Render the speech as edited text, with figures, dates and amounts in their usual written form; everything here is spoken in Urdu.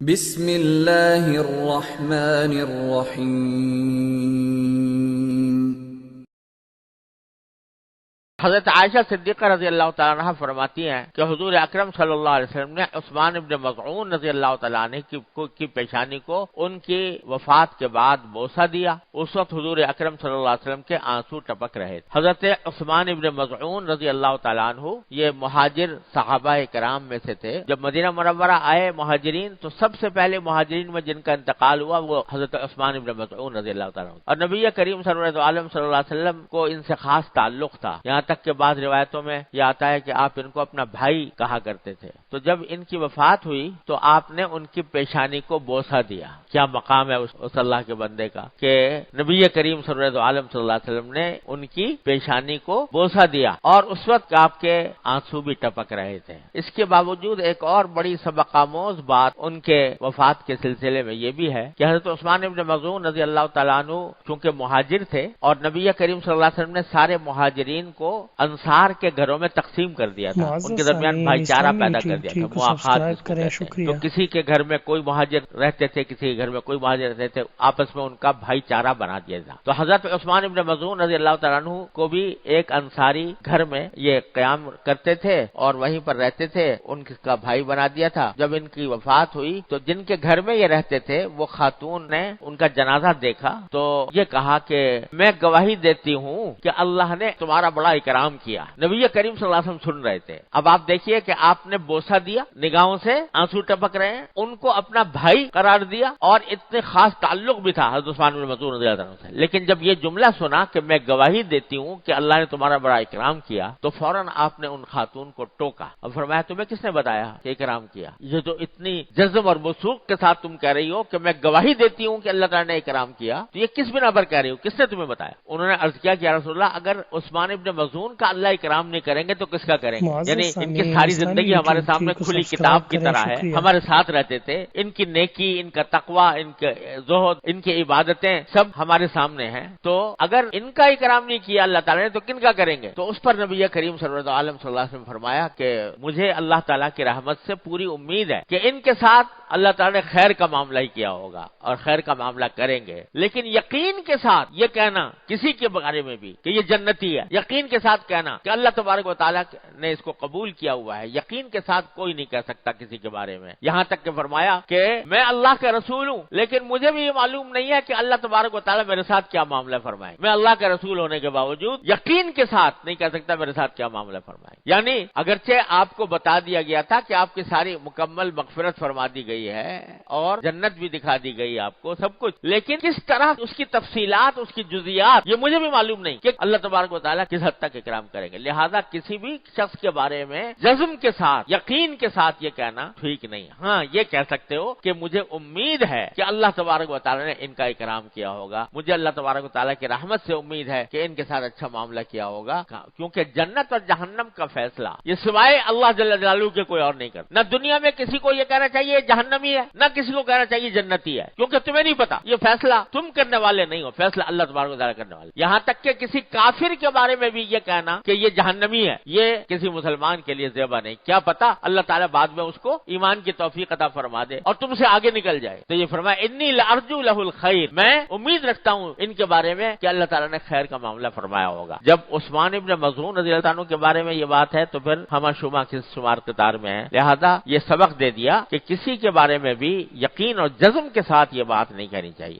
بسم اللہ الرحمن الرحیم۔ حضرت عائشہ صدیقہ رضی اللہ تعالیٰ عنہ فرماتی ہیں کہ حضور اکرم صلی اللہ علیہ وسلم نے عثمان ابن مظعون رضی اللہ تعالیٰ عنہ کی پیشانی کو ان کی وفات کے بعد بوسہ دیا۔ اس وقت حضور اکرم صلی اللہ علیہ وسلم کے آنسو ٹپک رہے تھے۔ حضرت عثمان ابن مظعون رضی اللہ تعالیٰ عنہ یہ مہاجر صحابہ کرام میں سے تھے۔ جب مدینہ منورہ آئے مہاجرین تو سب سے پہلے مہاجرین میں جن کا انتقال ہوا وہ حضرت عثمان ابن مظعون رضی اللہ تعالیٰ عنہ، اور نبی کریم سرور عالم صلی اللہ علیہ وسلم کو ان سے خاص تعلق تھا، یہاں تک کہ بعض روایتوں میں یہ آتا ہے کہ آپ ان کو اپنا بھائی کہا کرتے تھے۔ تو جب ان کی وفات ہوئی تو آپ نے ان کی پیشانی کو بوسہ دیا۔ کیا مقام ہے اس اللہ کے بندے کا کہ نبی کریم سرور عالم صلی اللہ علیہ وسلم نے ان کی پیشانی کو بوسہ دیا، اور اس وقت آپ کے آنسو بھی ٹپک رہے تھے۔ اس کے باوجود ایک اور بڑی سبق آموز بات ان کے وفات کے سلسلے میں یہ بھی ہے کہ حضرت عثمان ابن مظعون رضی اللہ تعالیٰ عنہ چونکہ مہاجر تھے، اور نبی کریم صلی اللہ علیہ وسلم نے سارے مہاجرین کو انصار کے گھروں میں تقسیم کر دیا تھا، ان کے درمیان بھائی چارہ پیدا کر دیا تھا، مواخات جس کو کہتے ہیں۔ تو کسی کے گھر میں کوئی مہاجر رہتے تھے، کسی کے گھر میں کوئی مہاجر رہتے تھے، آپس میں ان کا بھائی چارہ بنا دیا تھا۔ تو حضرت عثمان ابن مظعون رضی اللہ تعالیٰ عنہ کو بھی ایک انصاری گھر میں یہ قیام کرتے تھے اور وہیں پر رہتے تھے، ان کا بھائی بنا دیا تھا۔ جب ان کی وفات ہوئی تو جن کے گھر میں یہ رہتے تھے وہ خاتون نے ان کا جنازہ دیکھا تو یہ کہا کہ میں گواہی دیتی ہوں کہ اللہ نے تمہارا بڑا اکرام کیا۔ نبی کریم صلی اللہ علیہ وسلم سن رہے تھے۔ اب آپ دیکھیے کہ آپ نے بوسہ دیا، نگاہوں سے آنسو ٹپک رہے ہیں، ان کو اپنا بھائی قرار دیا، اور اتنے خاص تعلق بھی تھا حضرت عثمان بن مظعون رضی اللہ عنہ سے۔ لیکن جب یہ جملہ سنا کہ میں گواہی دیتی ہوں کہ اللہ نے تمہارا بڑا اکرام کیا، تو فوراً آپ نے ان خاتون کو ٹوکا اور فرمایا تمہیں کس نے بتایا کہ اکرام کیا؟ یہ جو اتنی جذب اور وثوق کے ساتھ تم کہہ رہی ہو کہ میں گواہی دیتی ہوں کہ اللہ تعالیٰ نے اکرام کیا، تو یہ کس بنا پر کہہ رہی ہو؟ کس نے تمہیں بتایا؟ انہوں نے عرض کیا کہ یا رسول اللہ، اگر عثمان ابن مظعون کا اللہ اکرام نہیں کریں گے تو کس کا کریں گے؟ یعنی ان کی ساری زندگی ہمارے سامنے کھلی کتاب کی طرح ہے، ہمارے ساتھ رہتے تھے، ان کی نیکی، ان کا تقوی، ان کے زہد، ان کی عبادتیں سب ہمارے سامنے ہیں، تو اگر ان کا اکرام نہیں کیا اللہ تعالیٰ نے تو کن کا کریں گے؟ تو اس پر نبی کریم صلی اللہ علیہ وسلم فرمایا کہ مجھے اللہ تعالیٰ کی رحمت سے پوری امید ہے کہ ان کے ساتھ اللہ تعالیٰ نے خیر کا معاملہ ہی کیا ہوگا اور خیر کا معاملہ کریں گے، لیکن یقین کے ساتھ یہ کہنا کسی کے بارے میں بھی کہ یہ جنتی ہے، یقین کے ساتھ کہنا کہ اللہ تبارک و تعالیٰ نے اس کو قبول کیا ہوا ہے، یقین کے ساتھ کوئی نہیں کہہ سکتا کسی کے بارے میں۔ یہاں تک کہ فرمایا کہ میں اللہ کے رسول ہوں، لیکن مجھے بھی یہ معلوم نہیں ہے کہ اللہ تبارک و تعالیٰ میرے ساتھ کیا معاملہ فرمائے۔ میں اللہ کے رسول ہونے کے باوجود یقین کے ساتھ نہیں کہہ سکتا میرے ساتھ کیا معاملہ فرمائے۔ یعنی اگرچہ آپ کو بتا دیا گیا تھا کہ آپ کی ساری مکمل مغفرت فرما دی گئی ہے اور جنت بھی دکھا دی گئی آپ کو، سب کچھ، لیکن کس طرح اس کی تفصیلات، اس کی جزیات، یہ مجھے بھی معلوم نہیں کہ اللہ تبارک و تعالیٰ کس حد تک اکرام کریں گے۔ لہذا کسی بھی شخص کے بارے میں جزم کے ساتھ، یقین کے ساتھ یہ کہنا ٹھیک نہیں۔ ہاں یہ کہہ سکتے ہو کہ مجھے امید ہے کہ اللہ تبارک و تعالیٰ نے ان کا اکرام کیا ہوگا، مجھے اللہ تبارک و تعالیٰ کی رحمت سے امید ہے کہ ان کے ساتھ اچھا معاملہ کیا ہوگا، کیونکہ جنت اور جہنم کا فیصلہ یہ سوائے اللہ جل جلالہ کے کوئی اور نہیں کرتا۔ نہ دنیا میں کسی کو یہ کہنا چاہیے جہنمی ہے، نہ کسی کو کہنا چاہیے جنتی ہے، کیونکہ تمہیں نہیں پتا، یہ فیصلہ تم کرنے والے نہیں ہو، فیصلہ اللہ تبارک و تعالیٰ کرنے والے۔ یہاں تک کہ کسی کافر کے بارے میں بھی یہ کہنا کہ یہ جہنمی ہے، یہ کسی مسلمان کے لیے زیبا نہیں۔ کیا پتا اللہ تعالیٰ بعد میں اس کو ایمان کی توفیق عطا فرما دے اور تم سے آگے نکل جائے۔ تو یہ فرمایا انی لارجو لہ الخیر، میں امید رکھتا ہوں ان کے بارے میں کہ اللہ تعالیٰ نے خیر کا معاملہ فرمایا ہوگا۔ جب عثمان ابن مظعون رضی اللہ عنہ کے بارے میں یہ بات ہے تو پھر ہمہ شمہ کس شمار قطار میں ہے، لہذا یہ سبق دے دیا کہ کسی کے بارے میں بھی یقین اور جزم کے ساتھ یہ بات نہیں کہنی چاہیے۔